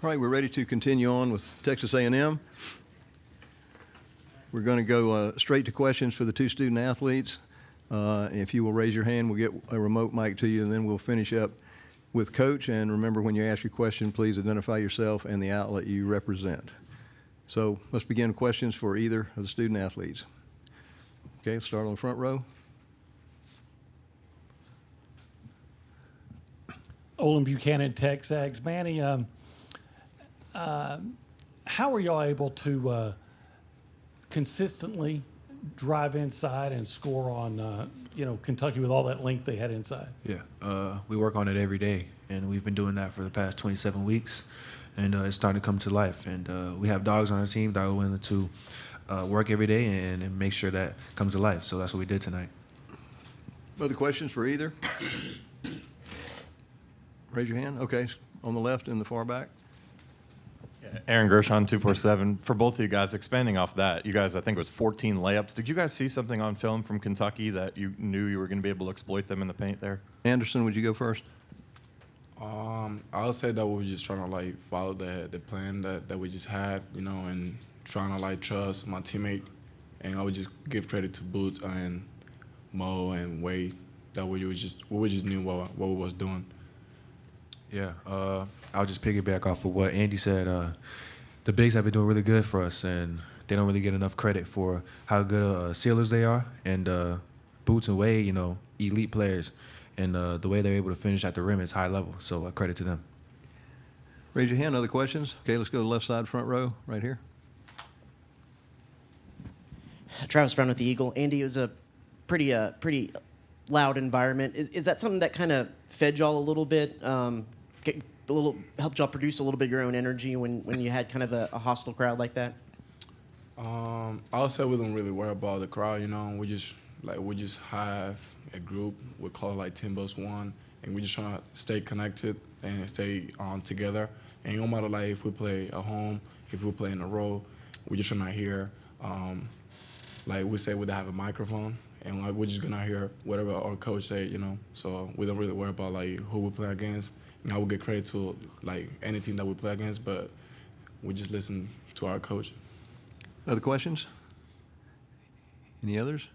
All right, we're ready to continue on with Texas A&M. We're going to go straight to questions for the two student athletes. If you will raise your hand, we'll get a remote mic to you, and then we'll finish up with Coach. And remember, when you ask your question, please identify yourself and the outlet you represent. So let's begin with questions for either of the student athletes. Okay, let's start on the front row. Olin Buchanan, Texags. Manny, how are y'all able to consistently drive inside and score on, Kentucky with all that length they had inside? Yeah, we work on it every day, and we've been doing that for the past 27 weeks, and it's starting to come to life. And we have dogs on our team that are willing to work every day and make sure that comes to life. So that's what we did tonight. Other questions for either? Raise your hand. Okay, on the left in the far back. Aaron Gershon, 247. For both of you guys, expanding off that, you guys, I think it was 14 layups. Did you guys see something on film from Kentucky that you knew you were going to be able to exploit them in the paint there? Anderson, would you go first? I would say that we were just trying to follow the plan that we just had, and trying to trust my teammate, and I would just give credit to Boots and Mo and Wade that we just knew what we was doing. Yeah, I'll just piggyback off of what Andy said. The bigs have been doing really good for us, and they don't really get enough credit for how good sealers they are. And Boots and Wade, elite players, and the way they're able to finish at the rim is high level. So credit to them. Raise your hand. Other questions? Okay, let's go to the left side, front row, right here. Travis Brown with the Eagle. Andy, it was a pretty loud environment. Is that something that kind of fed y'all a little bit? Helped y'all produce a little bit of your own energy when you had kind of a hostile crowd like that? I would say we don't really worry about the crowd. We just have a group we call Team Bus One, and we just trying to stay connected and stay together. And no matter if we play at home, if we play in a row, we just trying to hear. We say we have a microphone, and we're just gonna hear whatever our coach say. So we don't really worry about who we play against. I will get credit to any team that we play against, but we just listen to our coach. Other questions? Any others?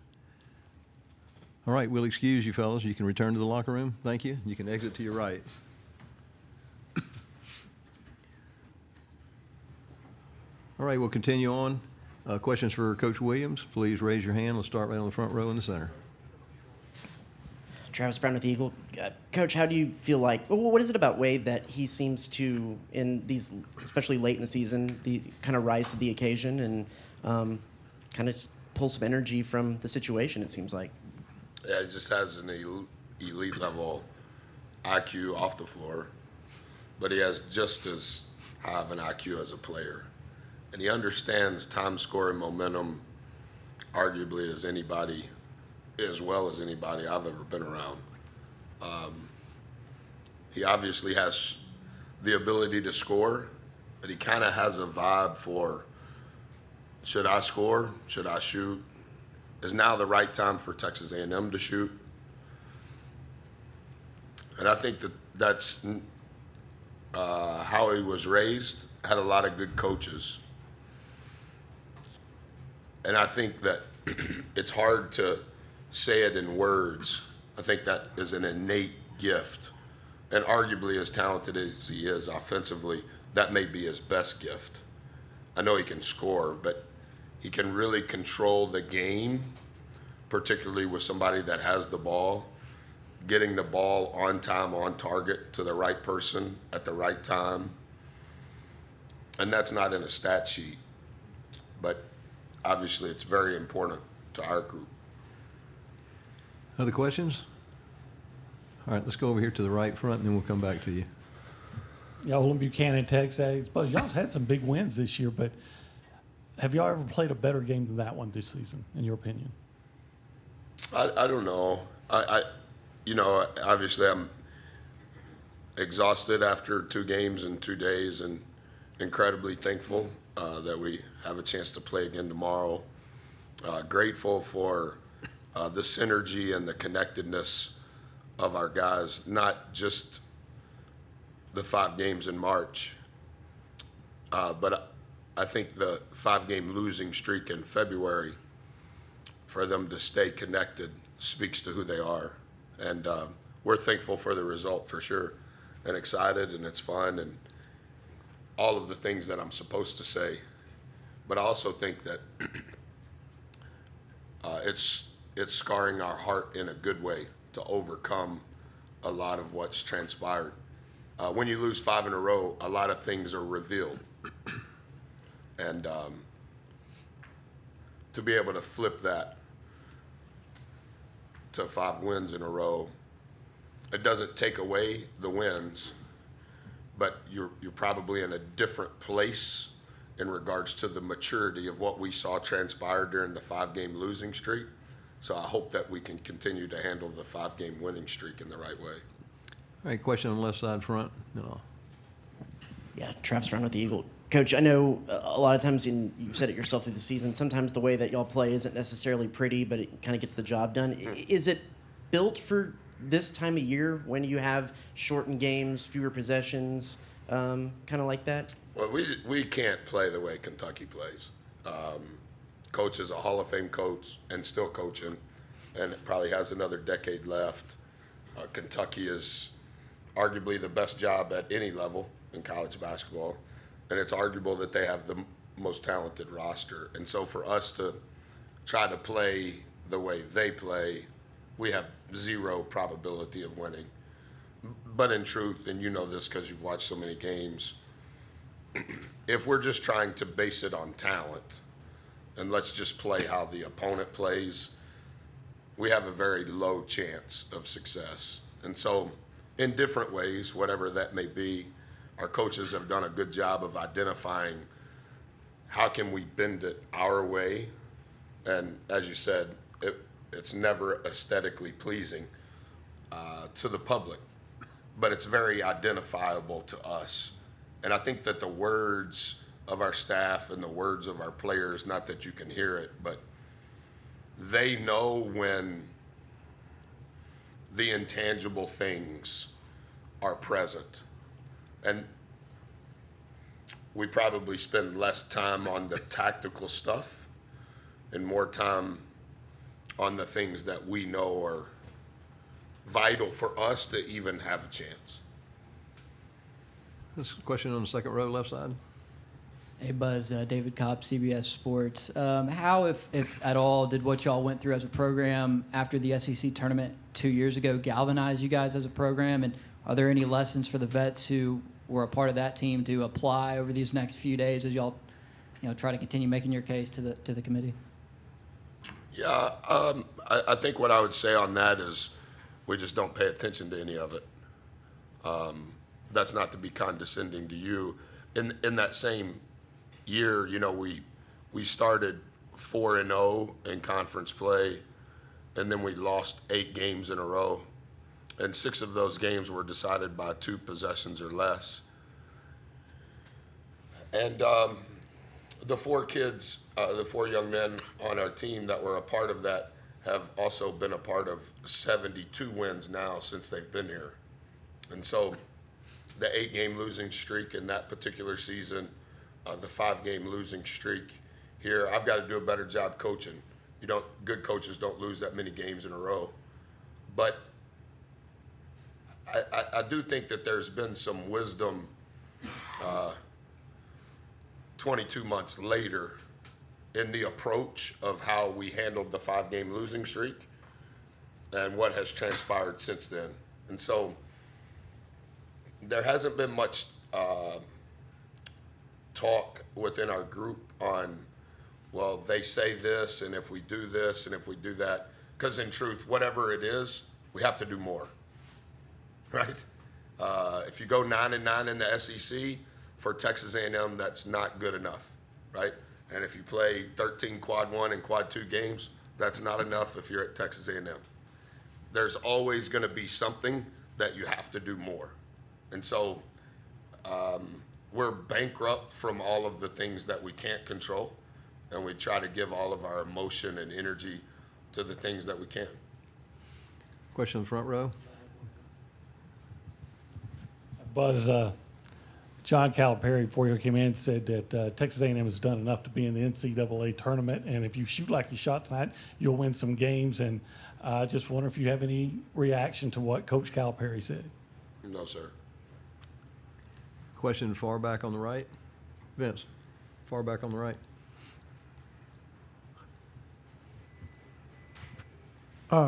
All right, we'll excuse you fellas. You can return to the locker room. Thank you. You can exit to your right. All right, we'll continue on. Questions for Coach Williams? Please raise your hand. Let's start right on the front row in the center. Travis Brown with the Eagle. Coach, how do you feel what is it about Wade that he seems to, in these, especially late in the season, kind of rise to the occasion and kind of pull some energy from the situation, it seems like? Yeah, he just has an elite level IQ off the floor, but he has just as high of an IQ as a player. And he understands time, score, and momentum arguably as well as anybody I've ever been around. He obviously has the ability to score, but he kind of has a vibe for, should I score? Should I shoot? Is now the right time for Texas A&M to shoot? And I think that's how he was raised, had a lot of good coaches. And I think that it's hard to say it in words. I think that is an innate gift. And arguably, as talented as he is offensively, that may be his best gift. I know he can score, but he can really control the game, particularly with somebody that has the ball, getting the ball on time, on target to the right person at the right time. And that's not in a stat sheet, but obviously it's very important to our group. Other questions? All right, let's go over here to the right front, and then we'll come back to you. Yeah, Olin Buchanan, Texas. I suppose y'all's had some big wins this year, but have y'all ever played a better game than that one this season, in your opinion? I don't know. Obviously I'm exhausted after 2 games in 2 days, and incredibly thankful that we have a chance to play again tomorrow. Grateful for the synergy and the connectedness of our guys, not just the 5 games in March, But I think the 5-game losing streak in February, for them to stay connected, speaks to who they are. And we're thankful for the result for sure, and excited, and it's fun, and all of the things that I'm supposed to say. But I also think that it's scarring our heart in a good way to overcome a lot of what's transpired. When you lose 5 in a row, a lot of things are revealed. And to be able to flip that to 5 wins in a row, it doesn't take away the wins, but you're probably in a different place in regards to the maturity of what we saw transpire during the 5-game losing streak. So I hope that we can continue to handle the 5-game winning streak in the right way. All right, question on the left side front. No. Yeah, Travis Brown with the Eagle. Coach, I know a lot of times, and you've said it yourself through the season, sometimes the way that y'all play isn't necessarily pretty, but it kind of gets the job done. Is it built for this time of year when you have shortened games, fewer possessions, kind of like that? Well, we can't play the way Kentucky plays. Coach is a Hall of Fame coach and still coaching, and probably has another decade left. Kentucky is arguably the best job at any level in college basketball, and it's arguable that they have the most talented roster. And so for us to try to play the way they play, we have zero probability of winning. But in truth, and you know this because you've watched so many games, if we're just trying to base it on talent and let's just play how the opponent plays, we have a very low chance of success. And so in different ways, whatever that may be, our coaches have done a good job of identifying how can we bend it our way. And as you said, it's never aesthetically pleasing to the public, but it's very identifiable to us. And I think that the words of our staff and the words of our players, not that you can hear it, but they know when the intangible things are present. And we probably spend less time on the tactical stuff and more time on the things that we know are vital for us to even have a chance. This question on the second row, left side. Hey, Buzz, David Cobb, CBS Sports. How, if at all, did what y'all went through as a program after the SEC tournament 2 years ago galvanize you guys as a program? And are there any lessons for the vets who were a part of that team to apply over these next few days as y'all, try to continue making your case to the committee? Yeah, I think what I would say on that is we just don't pay attention to any of it. That's not to be condescending to you. In that same year, we started 4-0 in conference play, and then we lost 8 games in a row, and 6 of those games were decided by 2 possessions or less. And the 4 kids, the 4 young men on our team that were a part of that have also been a part of 72 wins now since they've been here. And so the 8-game losing streak in that particular season, the 5-game losing streak here, I've got to do a better job coaching. Good coaches don't lose that many games in a row. But I do think that there's been some wisdom 22 months later in the approach of how we handled the 5-game losing streak and what has transpired since then. And so there hasn't been much talk within our group on, well, they say this, and if we do this, and if we do that, because in truth, whatever it is, we have to do more, right? If you go 9-9 in the SEC, for Texas A&M, that's not good enough, right? And if you play 13 quad 1 and quad 2 games, that's not enough if you're at Texas A&M. There's always going to be something that you have to do more. And so we're bankrupt from all of the things that we can't control, and we try to give all of our emotion and energy to the things that we can. Question in the front row. Buzz, John Calipari, before you came in, said that Texas A&M has done enough to be in the NCAA tournament, and if you shoot like you shot tonight, you'll win some games. And I just wonder if you have any reaction to what Coach Calipari said. No, sir. Question far back on the right. Vince, far back on the right.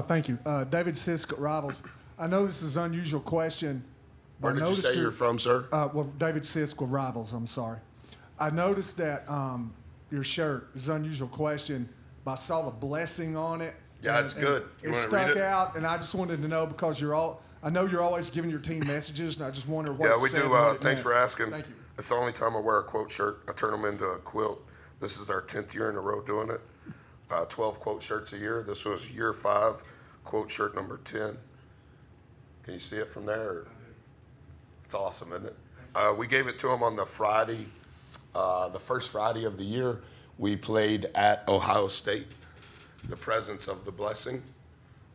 Thank you. David Sisk, Rivals. I know this is an unusual question. but Where I did you noticed say you're from, sir? Well, David Sisk with Rivals, I'm sorry. I noticed that your shirt is an unusual question, but I saw the blessing on it. Yeah, it's good. You It wanna stuck read it? out, and I just wanted to know because I know you're always giving your team messages, and I just wonder what Yeah, it we said do. and what it Thanks meant. for asking. Thank you. It's the only time I wear a quote shirt. I turn them into a quilt. This is our 10th year in a row doing it. 12 quote shirts a year. This was year 5, quote shirt number 10. Can you see it from there? It's awesome, isn't it? We gave it to them on the Friday, the first Friday of the year. We played at Ohio State. The presence of the blessing.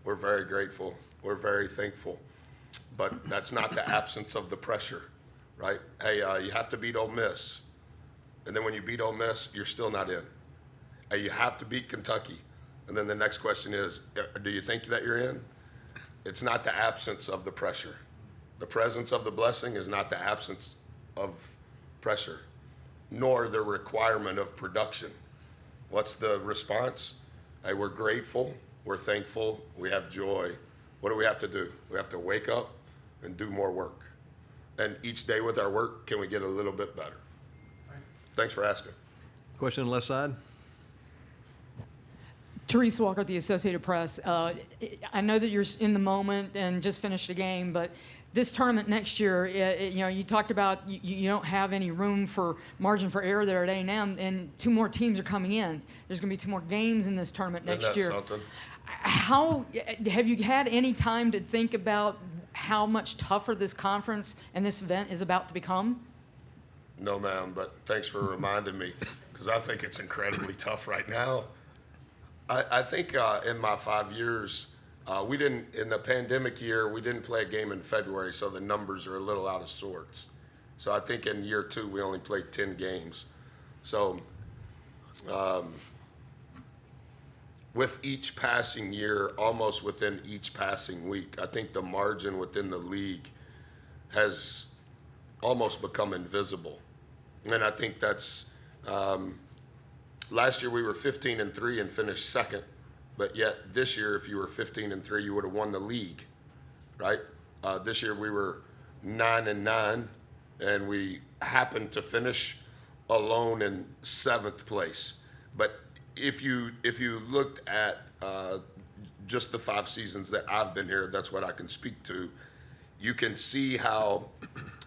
We're very grateful. We're very thankful. But that's not the absence of the pressure, right? Hey, you have to beat Ole Miss. And then when you beat Ole Miss, you're still not in. Hey, you have to beat Kentucky. And then the next question is, do you think that you're in? It's not the absence of the pressure. The presence of the blessing is not the absence of pressure, nor the requirement of production. What's the response? Hey, we're grateful, we're thankful, we have joy. What do we have to do? We have to wake up and do more work. And each day with our work, can we get a little bit better? Thanks for asking. Question on the left side. Therese Walker, the Associated Press. I know that you're in the moment and just finished a game, but this tournament next year, you talked about you don't have any room for margin for error there at A&M, and 2 more teams are coming in. There's going to be 2 more games in this tournament Isn't next that year. something? How have you had any time to think about how much tougher this conference and this event is about to become? No, ma'am, but thanks for reminding me, because I think it's incredibly tough right now. I think in my 5 years, we didn't, in the pandemic year, we didn't play a game in February, so the numbers are a little out of sorts. So I think in year 2, we only played 10 games. So with each passing year, almost within each passing week, I think the margin within the league has almost become invisible. And I think that's, last year we were 15-3 and finished second, but yet this year, if you were 15-3, you would have won the league, right? This year we were 9-9, and we happened to finish alone in 7th place. But if you looked at just the 5 seasons that I've been here, that's what I can speak to. You can see how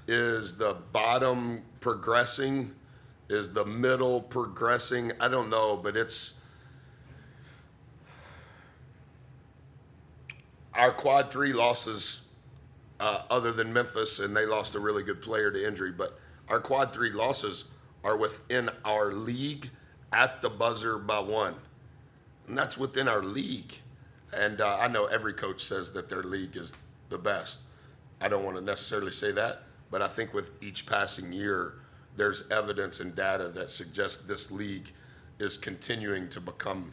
is the bottom progressing, is the middle progressing. I don't know, but it's our quad 3 losses, other than Memphis, and they lost a really good player to injury, but our quad 3 losses are within our league at the buzzer by 1. And that's within our league. And I know every coach says that their league is the best. I don't want to necessarily say that, but I think with each passing year, there's evidence and data that suggests this league is continuing to become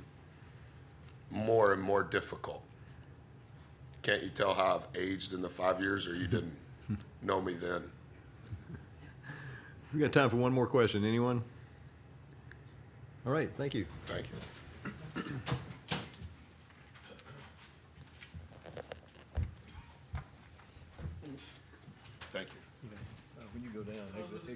more and more difficult. Can't you tell how I've aged in the 5 years, or you didn't know me then? We got time for one more question. Anyone? All right, thank you. Thank you. Thank you. When you go down, exit.